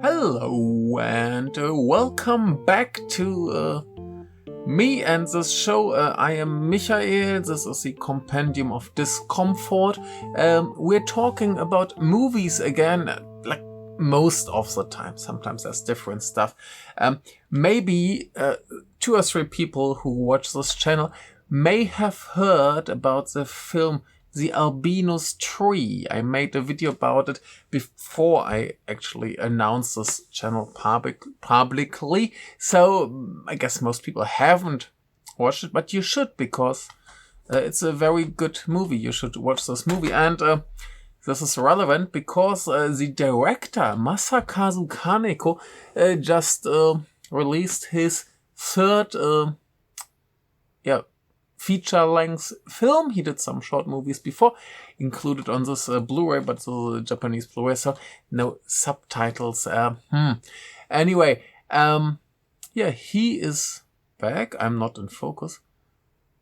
Hello and welcome back to me and this show. I am Michael. This is the Compendium of Discomfort. We're talking about movies again, like most of the time. Sometimes there's different stuff. Maybe 2 or 3 people who watch this channel may have heard about the film The Albino's Tree. I made a video about it before I actually announced this channel publicly. So I guess most people haven't watched it, but you should, because it's a very good movie. You should watch this movie. And this is relevant because the director, Masakazu Kaneko, just released his third feature-length film. He did some short movies before, included on this Blu-ray, but the Japanese Blu-ray, so no subtitles. Anyway, he is back. I'm not in focus.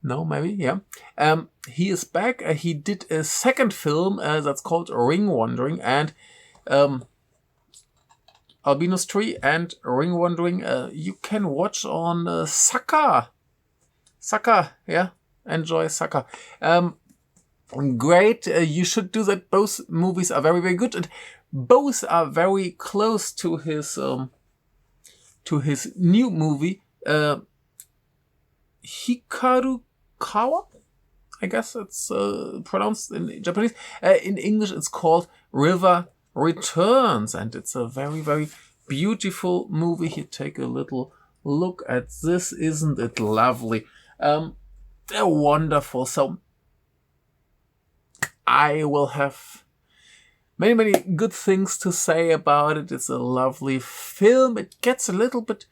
No, maybe, yeah. He is back. He did a second film that's called Ring Wandering, and Albino's Tree and Ring Wandering you can watch on Saka, yeah. Enjoy Saka. Great. You should do that. Both movies are very, very good, and both are very close to his new movie, Hikaru Kawa. I guess it's pronounced in Japanese. In English, it's called River Returns, and it's a very, very beautiful movie. Here, take a little look at this. Isn't it lovely? They're wonderful. So I will have many, many good things to say about it. It's a lovely film. It gets a little bit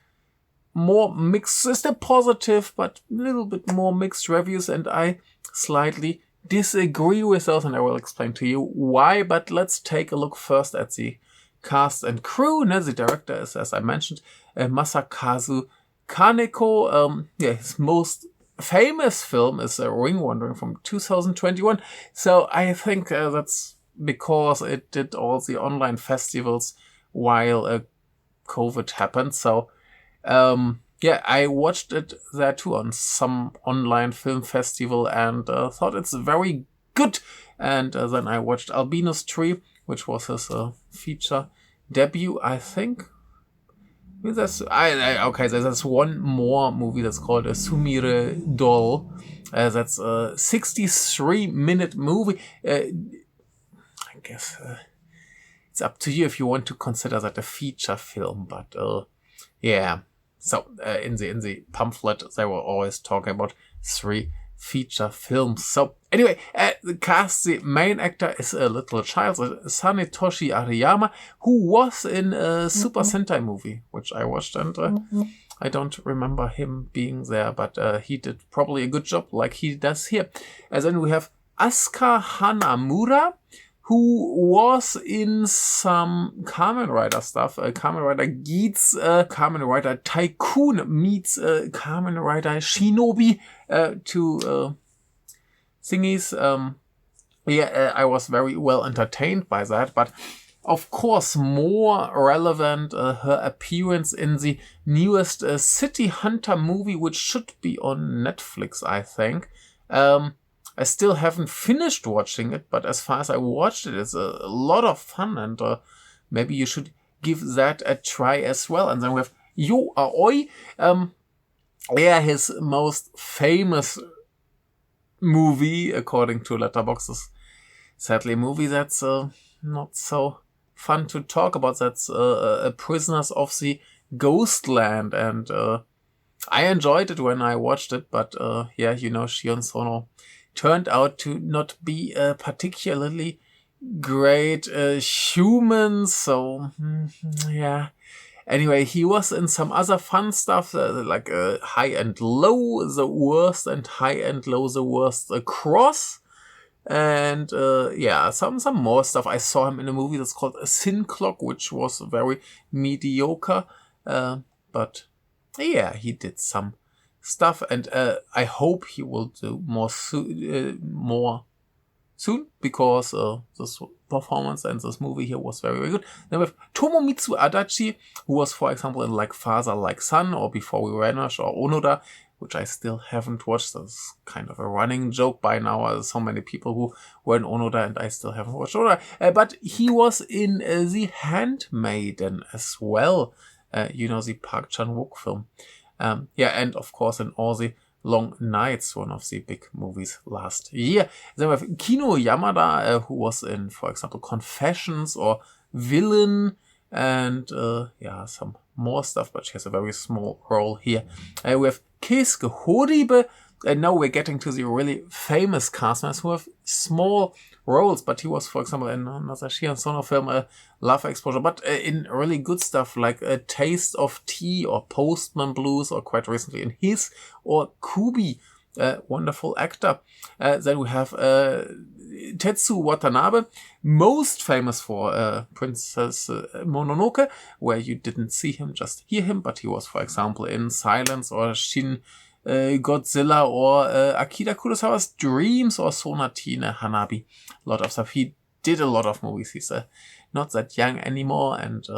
more mixed. It's still positive, but a little bit more mixed reviews, and I slightly disagree with those, and I will explain to you why. But let's take a look first at the cast and crew. Now, the director is, as I mentioned, Masakazu Kaneko. His most famous film is Ring Wandering from 2021. So I think that's because it did all the online festivals while COVID happened. So I watched it there too on some online film festival, and thought it's very good. And then I watched Albino's Tree, which was his feature debut, I think. There's one more movie that's called Sumire Doll. That's a 63-minute movie. I guess it's up to you if you want to consider that a feature film. But yeah. So in the pamphlet, they were always talking about 3 feature films. So anyway, the cast, the main actor is a little child, Sanetoshi Ariyama, who was in a Super Sentai movie, which I watched, and I don't remember him being there, but he did probably a good job like he does here. And then we have Asuka Hanamura, who was in some Kamen Rider stuff. Kamen Rider Geats, Kamen Rider Tycoon meets Kamen Rider Shinobi, 2 thingies. I was very well entertained by that, but of course more relevant her appearance in the newest City Hunter movie, which should be on Netflix, I think. I still haven't finished watching it, but as far as I watched it, it's a lot of fun, and maybe you should give that a try as well. And then we have Yo Aoi. His most famous movie, according to Letterboxd, sadly a movie that's not so fun to talk about. That's Prisoners of the Ghostland, and I enjoyed it when I watched it, but Shion Sono turned out to not be a particularly great human, so yeah. Anyway, he was in some other fun stuff, like High and Low, The Worst, and High and Low, The Worst Across. And some more stuff. I saw him in a movie that's called Sin Clock, which was very mediocre. But yeah, he did some stuff, and I hope he will do more soon, because this performance in this movie here was very, very good. Then we have Tomomitsu Adachi, who was, for example, in Like Father, Like Son, or Before We Vanish, or Onoda, which I still haven't watched. That's kind of a running joke by now. There's so many people who were in Onoda, and I still haven't watched Onoda. But he was in The Handmaiden as well. The Park Chan-wook film. And of course in all the Long Nights, one of the big movies last year. Then we have Kino Yamada, who was in, for example, Confessions or Villain, and some more stuff, but she has a very small role here. We have Keisuke Horibe, and now we're getting to the really famous cast members who have small roles, but he was, for example, in another Shion Sono film, Love Exposure, but in really good stuff like A Taste of Tea or Postman Blues, or quite recently in His or Kubi, wonderful actor. Then we have Tetsu Watanabe, most famous for Princess Mononoke, where you didn't see him, just hear him, but he was, for example, in Silence or Shin Godzilla or Akira Kurosawa's Dreams or Sonatine Hanabi. A lot of stuff. He did a lot of movies. He's not that young anymore and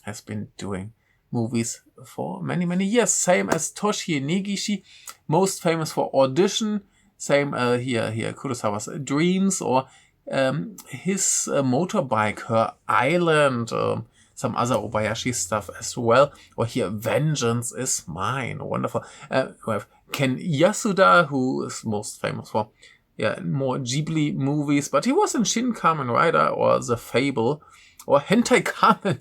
has been doing movies for many, many years. Same as Toshie Negishi, most famous for Audition. Same here Kurosawa's Dreams or his motorbike, Her Island, some other Obayashi stuff as well. Or here, Vengeance is Mine. Wonderful. We have Ken Yasuda, who is most famous for more Ghibli movies, but he was in Shin Kamen Rider or The Fable or Hentai Kamen.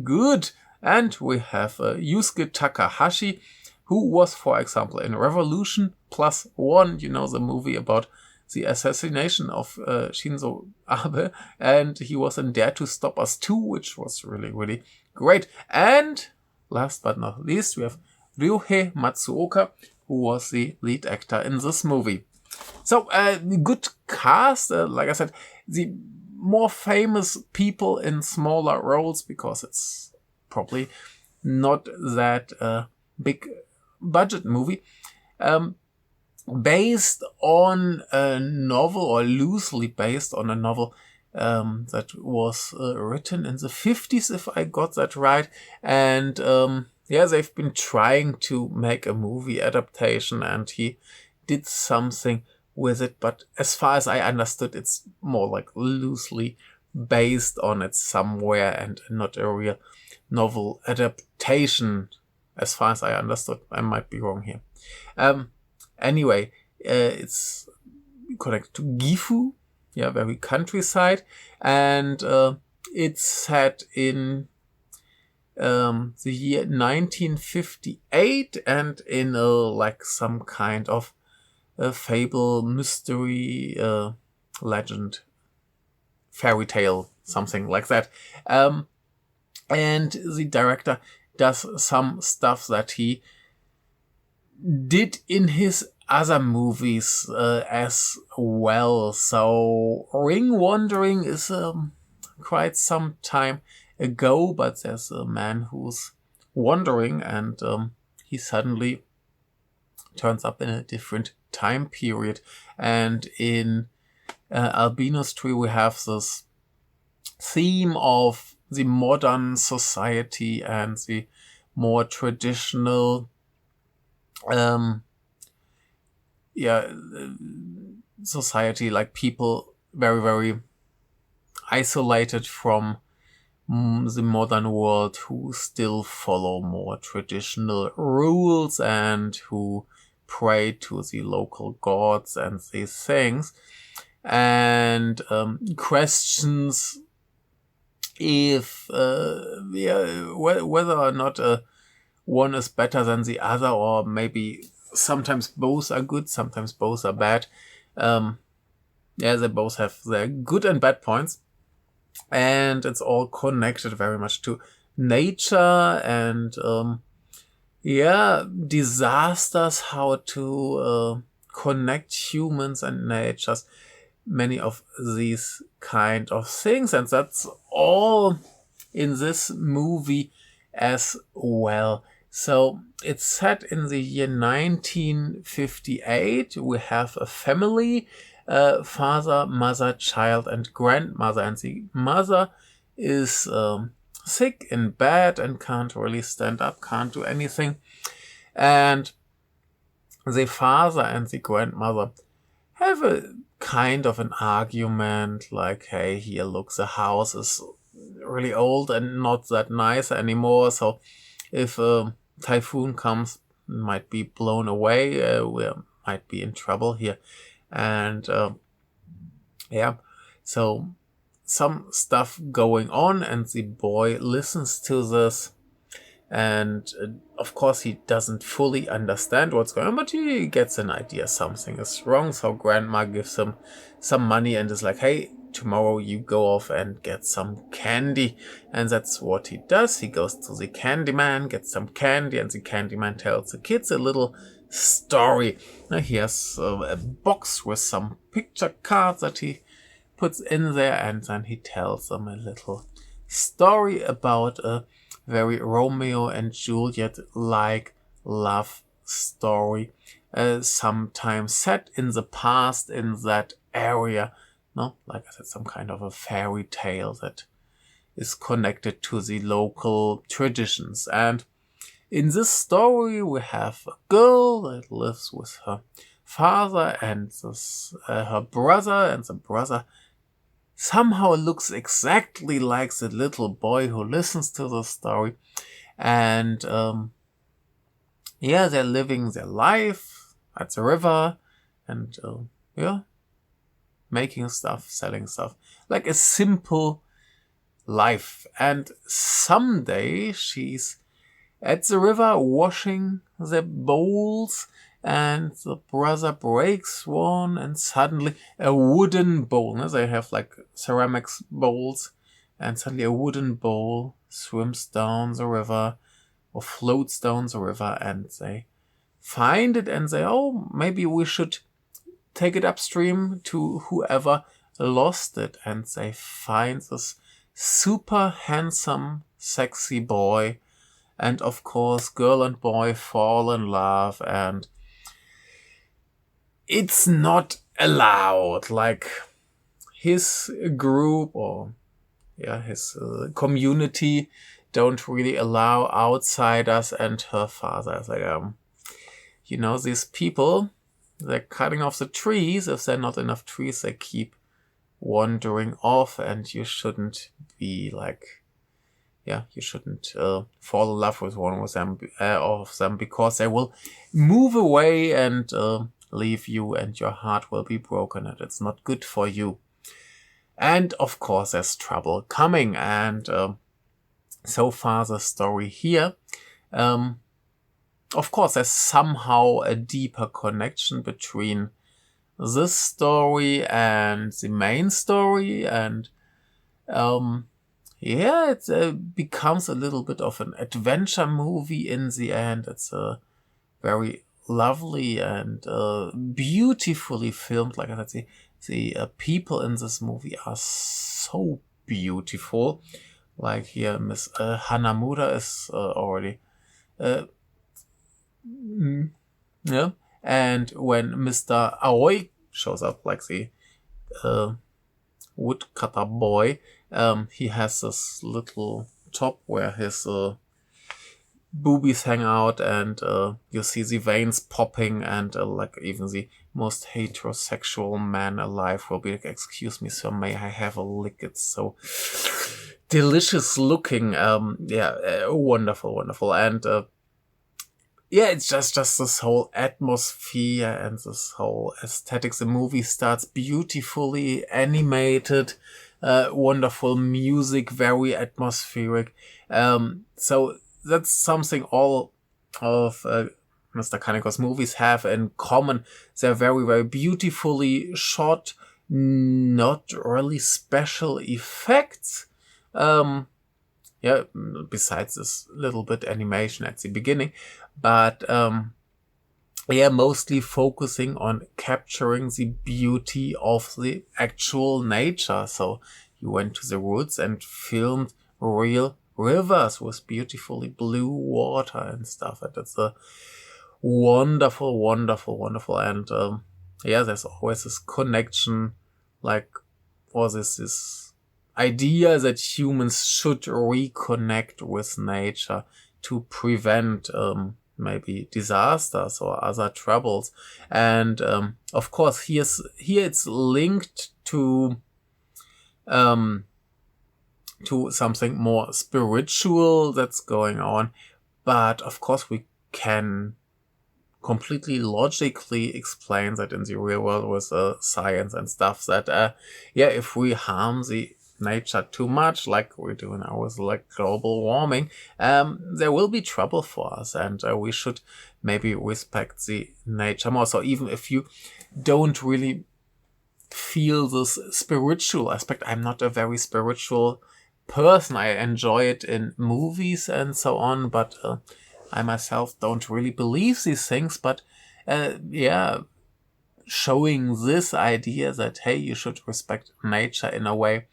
Good. And we have Yusuke Takahashi, who was, for example, in Revolution +1, the movie about the assassination of Shinzo Abe, and he was in Dare to Stop Us 2, which was really, really great. And last but not least, we have Ryohei Matsuoka, who was the lead actor in this movie. So, good cast, like I said, the more famous people in smaller roles, because it's probably not that big budget movie. Based on a novel, or loosely based on a novel that was written in the 50s, if I got that right. And they've been trying to make a movie adaptation, and he did something with it. But as far as I understood, it's more like loosely based on it somewhere and not a real novel adaptation, as far as I understood. I might be wrong here. Anyway, it's connected to Gifu, very countryside, and it's set in the year 1958, and in some kind of a fable, mystery, legend, fairy tale, something like that. And the director does some stuff that he did in his other movies as well. So Ring Wandering is quite some time ago, but there's a man who's wandering, and he suddenly turns up in a different time period. And in Albino's Tree we have this theme of the modern society and the more traditional society, like people very, very isolated from the modern world, who still follow more traditional rules and who pray to the local gods and these things, and questions if whether or not one is better than the other, or maybe sometimes both are good, sometimes both are bad. They both have their good and bad points, and it's all connected very much to nature and disasters, how to connect humans and natures, many of these kind of things, and that's all in this movie as well. So it's set in the year 1958. We have a family father, mother, child, and grandmother. And the mother is sick in bed and can't really stand up, can't do anything. And the father and the grandmother have a kind of an argument, like, hey, here, look, the house is really old and not that nice anymore. So if a typhoon comes, it might be blown away. We might be in trouble here. And so some stuff going on, and the boy listens to this. And of course, he doesn't fully understand what's going on, but he gets an idea something is wrong. So grandma gives him some money and is like, hey, tomorrow you go off and get some candy. And that's what he does. He goes to the candy man, gets some candy, and the candy man tells the kids a little story. Now, he has a box with some picture cards that he puts in there, and then he tells them a little story about a very Romeo and Juliet like love story, sometimes set in the past in that area. No, like I said, some kind of a fairy tale that is connected to the local traditions. And in this story, we have a girl that lives with her father and her brother, and the brother somehow looks exactly like the little boy who listens to the story. And they're living their life at the river and making stuff, selling stuff, like a simple life. And someday she's at the river washing the bowls, and the brother breaks one, and suddenly a wooden bowl. They have like ceramics bowls, and suddenly a wooden bowl swims down the river or floats down the river, and they find it and say, oh, maybe we should take it upstream to whoever lost it. And they find this super handsome, sexy boy. And of course, girl and boy fall in love, and it's not allowed. Like, his group or his community don't really allow outsiders, and her father is like, these people, they're cutting off the trees. If there are not enough trees, they keep wandering off, and you shouldn't be like, you shouldn't fall in love with one of them because they will move away and leave you, and your heart will be broken, and it's not good for you. And of course, there's trouble coming. And so far the story here, of course, there's somehow a deeper connection between this story and the main story, and it becomes a little bit of an adventure movie in the end. It's a very lovely and beautifully filmed. Like I said, the people in this movie are so beautiful. Like here, Miss Hanamura is already... And when Mr. Aoi shows up, like the woodcutter boy, he has this little top where his boobies hang out, and you see the veins popping, and like even the most heterosexual man alive will be like, excuse me, sir, may I have a lick? It's so delicious looking. Wonderful. And it's just this whole atmosphere and this whole aesthetics. The movie starts beautifully animated, wonderful music, very atmospheric. So that's something all of Mr. Kaneko's movies have in common. They're very, very beautifully shot, not really special effects. Besides this little bit animation at the beginning, but mostly focusing on capturing the beauty of the actual nature. So you went to the woods and filmed real rivers with beautifully blue water and stuff. And it's a wonderful. And there's always this connection, like, or this idea that humans should reconnect with nature to prevent maybe disasters or other troubles. And of course, here it's linked to something more spiritual that's going on. But of course, we can completely logically explain that in the real world with science and stuff, that if we harm the nature too much, like we do now with like global warming, there will be trouble for us, and we should maybe respect the nature more. So even if you don't really feel this spiritual aspect, I'm not a very spiritual person. I enjoy it in movies and so on, but I myself don't really believe these things. But showing this idea that, hey, you should respect nature in a way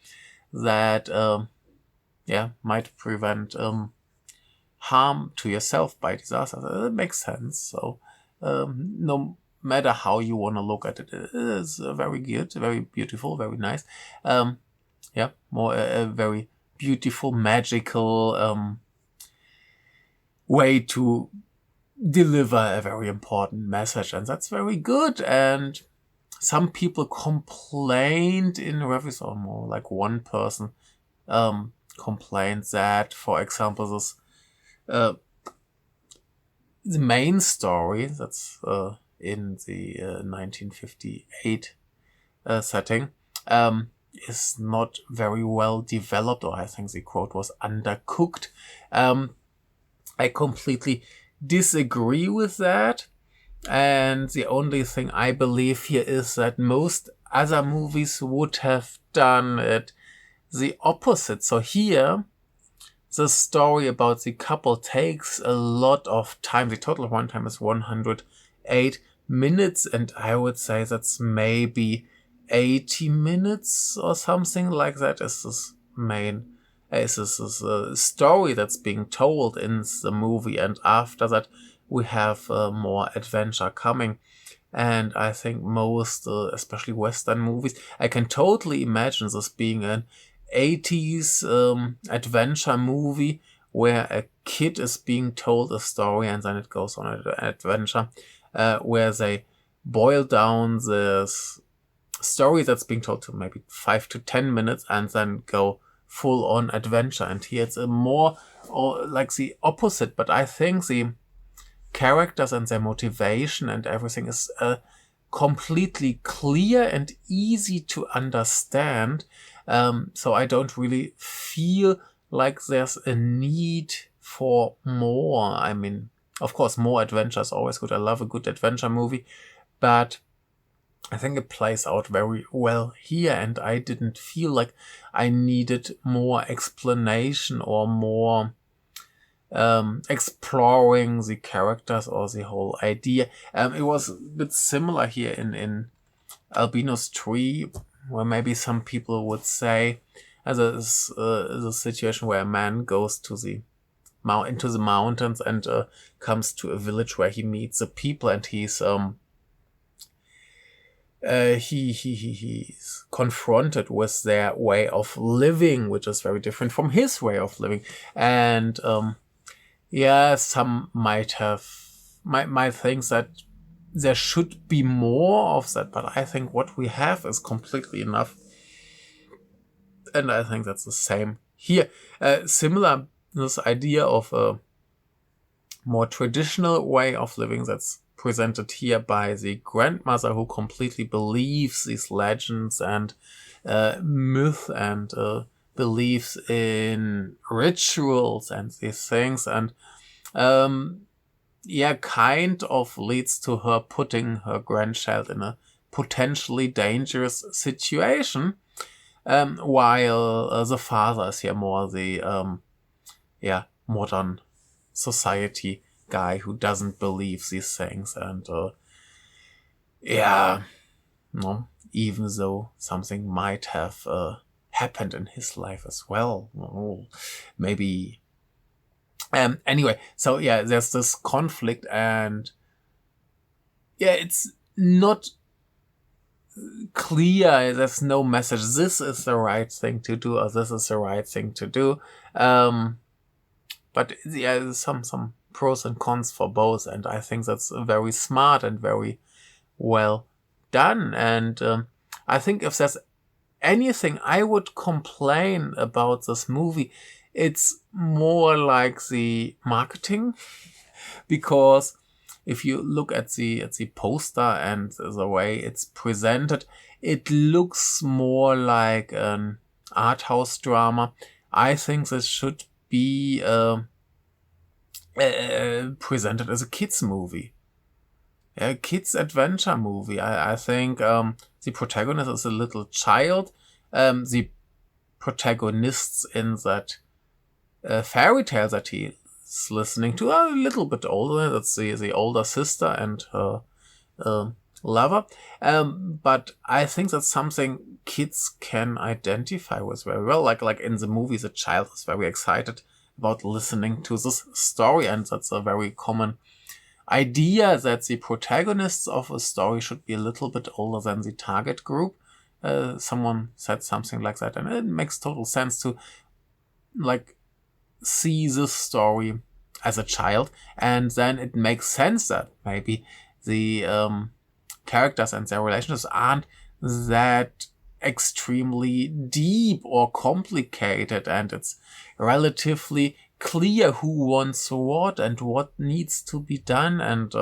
that might prevent harm to yourself by disasters, it makes sense. So no matter how you want to look at it, it is very good, very beautiful, very nice. More a very beautiful, magical way to deliver a very important message, and that's very good. And some people complained in reviews, or more like one person complained that, for example, this the main story that's in the 1958 setting is not very well developed, or I think the quote was undercooked. I completely disagree with that. And the only thing I believe here is that most other movies would have done it the opposite. So here, the story about the couple takes a lot of time. The total runtime is 108 minutes, and I would say that's maybe 80 minutes or something like that is this story that's being told in the movie, and after that we have more adventure coming. And I think most, especially Western movies, I can totally imagine this being an 80s adventure movie where a kid is being told a story and then it goes on an adventure, where they boil down this story that's being told to maybe 5 to 10 minutes and then go full on adventure. And here it's a more or like the opposite, but I think the characters and their motivation and everything is completely clear and easy to understand. So I don't really feel like there's a need for more. I mean, of course, more adventure is always good. I love a good adventure movie, but I think it plays out very well here, and I didn't feel like I needed more explanation or more exploring the characters or the whole idea. It was a bit similar here in Albino's Tree, where maybe some people would say there's a situation where a man goes to into the mountains and comes to a village where he meets the people, and he's confronted with their way of living, which is very different from his way of living. And some might think that there should be more of that, but I think what we have is completely enough. And I think that's the same here. Similar, this idea of a more traditional way of living that's presented here by the grandmother, who completely believes these legends and myth and believes in rituals and these things, and kind of leads to her putting her grandchild in a potentially dangerous situation, while the father is here more the modern society guy who doesn't believe these things. And even though something might have happened in his life as well, maybe anyway, so there's this conflict, and it's not clear. There's no message. This is the right thing to do, or this is the right thing to do. But yeah, there's some pros and cons for both, and I think that's very smart and very well done. And I think if there's anything I would complain about this movie, it's more like the marketing, because if you look at the poster and the way it's presented, it looks more like an art house drama. I think this should be presented as a kids movie, a kids adventure movie. I think the protagonist is a little child. The protagonists in that fairy tale that he is listening to are a little bit older. That's the older sister and her lover. But I think that's something kids can identify with very well. Like in the movie, the child is very excited about listening to this story, and that's a very common idea, that the protagonists of a story should be a little bit older than the target group. Someone said something like that, and it makes total sense to see this story as a child, and then it makes sense that maybe the characters and their relationships aren't that extremely deep or complicated, and it's relatively clear who wants what and what needs to be done. And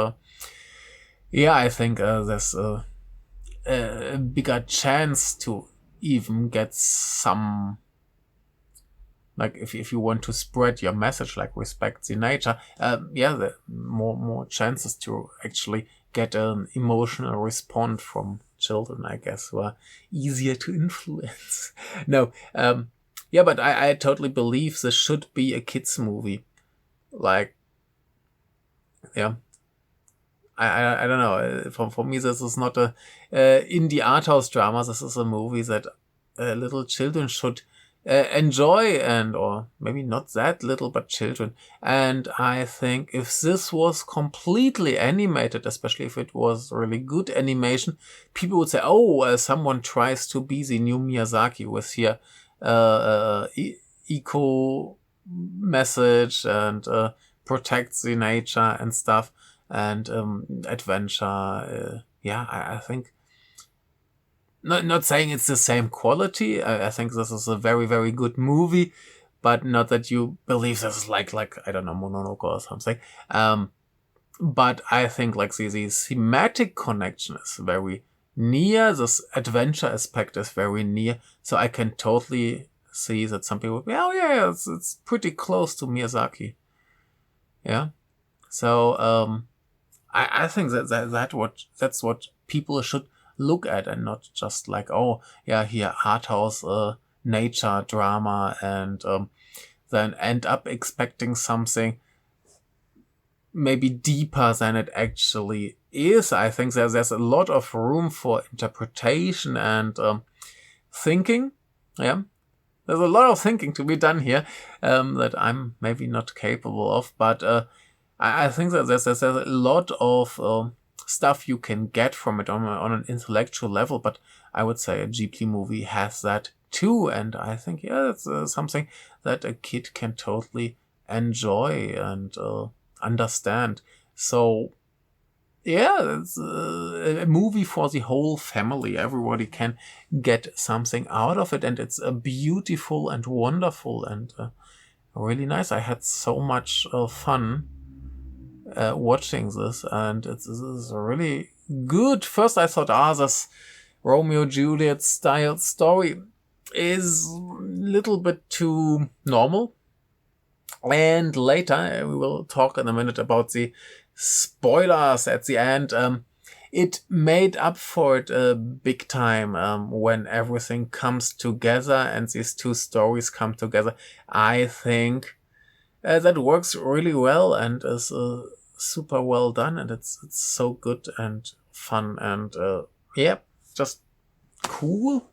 I think there's a bigger chance to even get some, if you want to spread your message, respect the nature, the more chances to actually get an emotional response from children, I guess, who are easier to influence. No, but I totally believe this should be a kids movie. I don't know. For me, this is not a indie art house drama. This is a movie that little children should enjoy, or maybe not that little, but children. And I think if this was completely animated, especially if it was really good animation, people would say, someone tries to be the new Miyazaki with here eco message and protects the nature and stuff, and adventure. I think, not saying it's the same quality. I think this is a very, very good movie, but not that you believe this is like I don't know, Mononoke or something. But I think the thematic connection is very near. This adventure aspect is very near. So I can totally see that some people will be, it's pretty close to Miyazaki. Yeah. So I think that's what people should look at, and not just here art house nature drama, and then end up expecting something maybe deeper than it actually is. I think there's a lot of room for interpretation and thinking. Yeah, there's a lot of thinking to be done here that I'm maybe not capable of, but I think that there's a lot of stuff you can get from it on an intellectual level, but I would say a Ghibli movie has that too, and I think it's something that a kid can totally enjoy and understand. So it's a movie for the whole family. Everybody can get something out of it, and it's beautiful and wonderful and really nice. I had so much fun watching this, and this is really good. First I thought, this Romeo Juliet style story is a little bit too normal, and later we will talk in a minute about the spoilers at the end. It made up for it big time when everything comes together and these two stories come together. I think that works really well and is super well done, and it's so good and fun and just cool.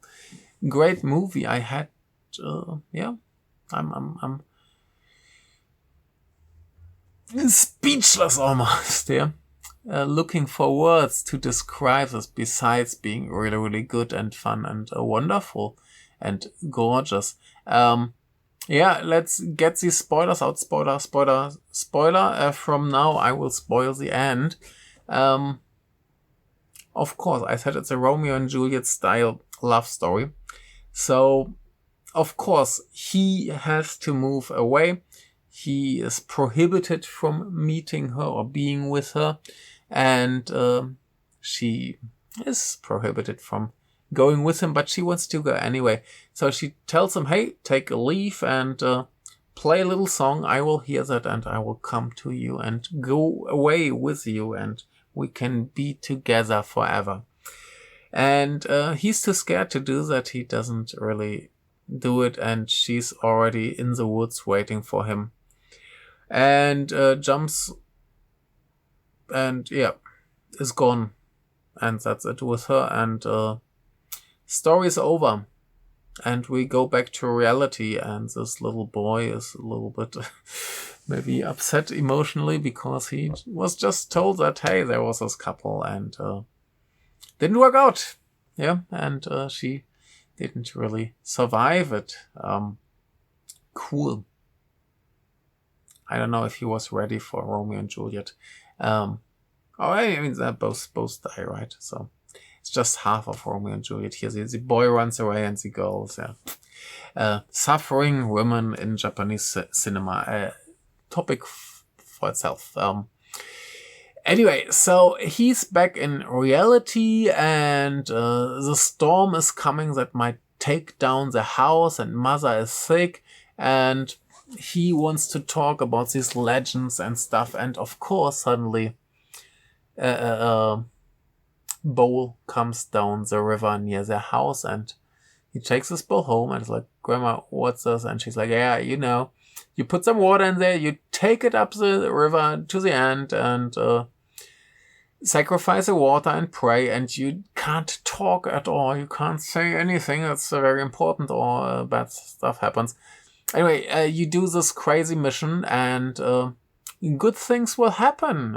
Great movie. I had I'm speechless almost. Yeah. looking for words to describe this besides being really, really good and fun and wonderful and gorgeous. Let's get these spoilers out. Spoiler. From now, I will spoil the end. Of course, I said it's a Romeo and Juliet style love story. So, of course, he has to move away. He is prohibited from meeting her or being with her. And she is prohibited from going with him, but she wants to go anyway. So she tells him, hey, take a leave and play a little song. I will hear that and I will come to you and go away with you and we can be together forever. And he's too scared to do that. He doesn't really do it, and she's already in the woods waiting for him. And jumps and is gone. And that's it with her. And story's over. And we go back to reality, and this little boy is a little bit maybe upset emotionally because he was just told that, hey, there was this couple and didn't work out. And she didn't really survive it. Cool. I don't know if he was ready for Romeo and Juliet. I mean, they both die, right? So it's just half of Romeo and Juliet here. The boy runs away and the girl is suffering women in Japanese cinema. Topic for itself. Anyway, so he's back in reality and the storm is coming that might take down the house, and mother is sick and he wants to talk about these legends and stuff. And of course, suddenly bowl comes down the river near their house and he takes this bowl home and is like, Grandma, what's this? And she's like, yeah, you know, you put some water in there, you take it up the river to the end and sacrifice the water and pray, and you can't talk at all. You can't say anything that's very important or bad stuff happens. Anyway, you do this crazy mission and good things will happen.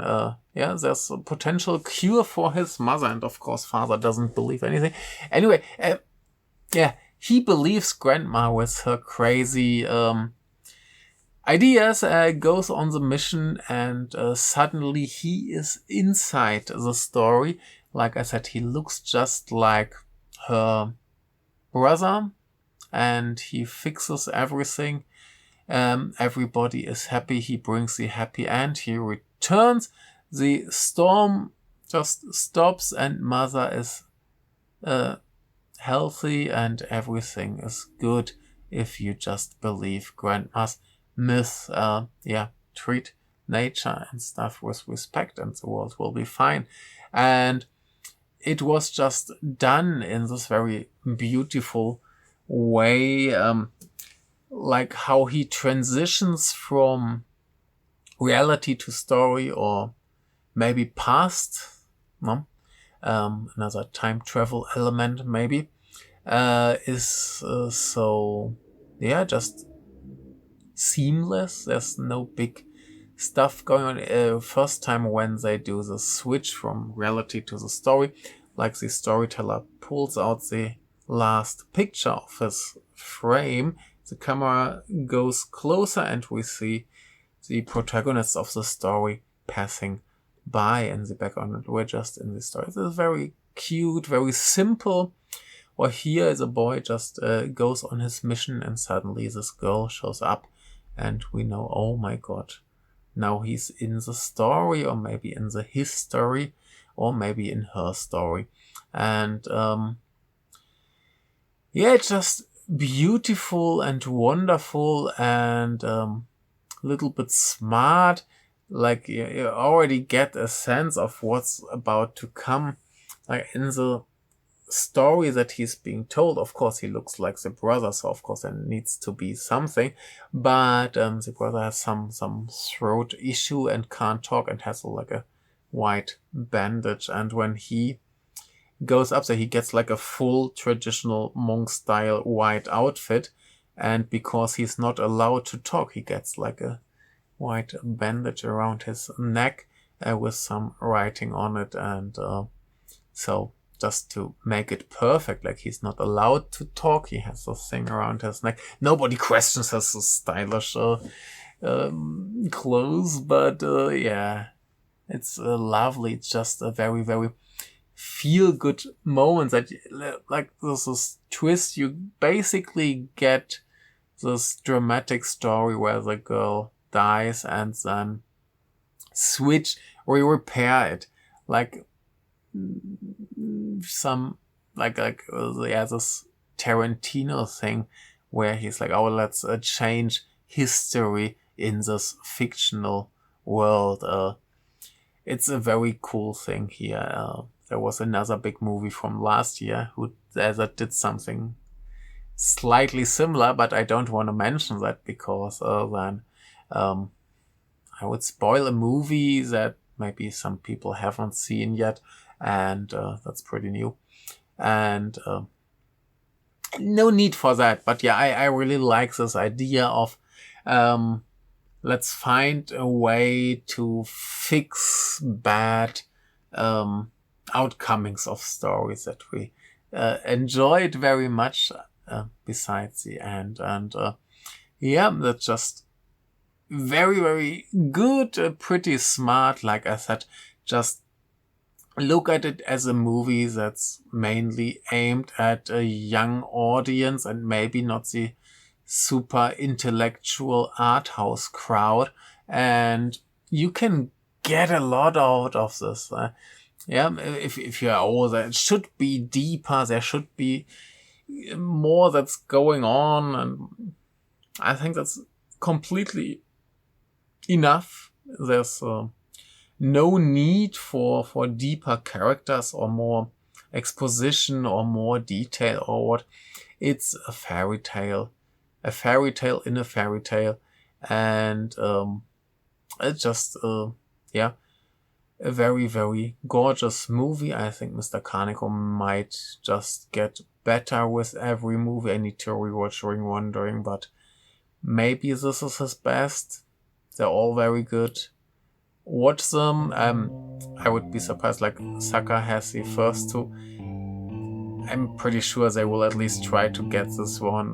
There's a potential cure for his mother, and of course father doesn't believe anything. Anyway, he believes grandma with her crazy ideas, goes on the mission, and suddenly he is inside the story. Like I said, he looks just like her brother, and he fixes everything. Everybody is happy. He brings the happy end. He returns. The storm just stops, and mother is healthy, and everything is good if you just believe grandma's myth. Treat nature and stuff with respect and the world will be fine. And it was just done in this very beautiful way, like how he transitions from reality to story, or maybe past, another time travel element maybe, is just seamless. There's no big stuff going on. First time when they do the switch from reality to the story, like the storyteller pulls out the last picture of his frame, the camera goes closer and we see the protagonists of the story passing by in the background. We're just in the story. This is very cute, very simple. Or here the boy just goes on his mission and suddenly this girl shows up and we know, oh my God, now he's in the story, or maybe in the history, or maybe in her story. And it's just beautiful and wonderful and little bit smart. Like you already get a sense of what's about to come. Like in the story that he's being told, of course he looks like the brother, so of course there needs to be something, but the brother has some throat issue and can't talk and has like a white bandage, and when he goes up there he gets like a full traditional monk style white outfit, and because he's not allowed to talk he gets like a white bandage around his neck, with some writing on it, and so just to make it perfect, like he's not allowed to talk, he has this thing around his neck. Nobody questions his stylish clothes, but yeah, it's lovely. It's just a very, very feel-good moment that, like, this twist. You basically get this dramatic story where the girl dies and then switch or you repair it, like some this Tarantino thing where he's like, oh, let's change history in this fictional world. It's a very cool thing here. There was another big movie from last year that did something slightly similar, but I don't want to mention that because then I would spoil a movie that maybe some people haven't seen yet, and that's pretty new. And no need for that. But yeah, I really like this idea of let's find a way to fix bad outcomings of stories that we enjoyed very much besides the end. And yeah, that's just very, very good, pretty smart. Like I said, just look at it as a movie that's mainly aimed at a young audience and maybe not the super intellectual art house crowd. And you can get a lot out of this. Yeah, if you're older, it should be deeper. There should be more that's going on. And I think that's completely enough. There's no need for deeper characters or more exposition or more detail or what. It's a fairy tale in a fairy tale, and it's just yeah, a very, very gorgeous movie. I think Mr. Kaneko might just get better with every movie. I need to rewatch Ring Wandering, but maybe this is his best. They're all very good. Watch them. I would be surprised, like Saka has the first two. I'm pretty sure they will at least try to get this one.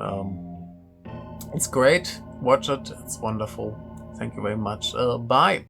It's great. Watch it. It's wonderful. Thank you very much. Bye.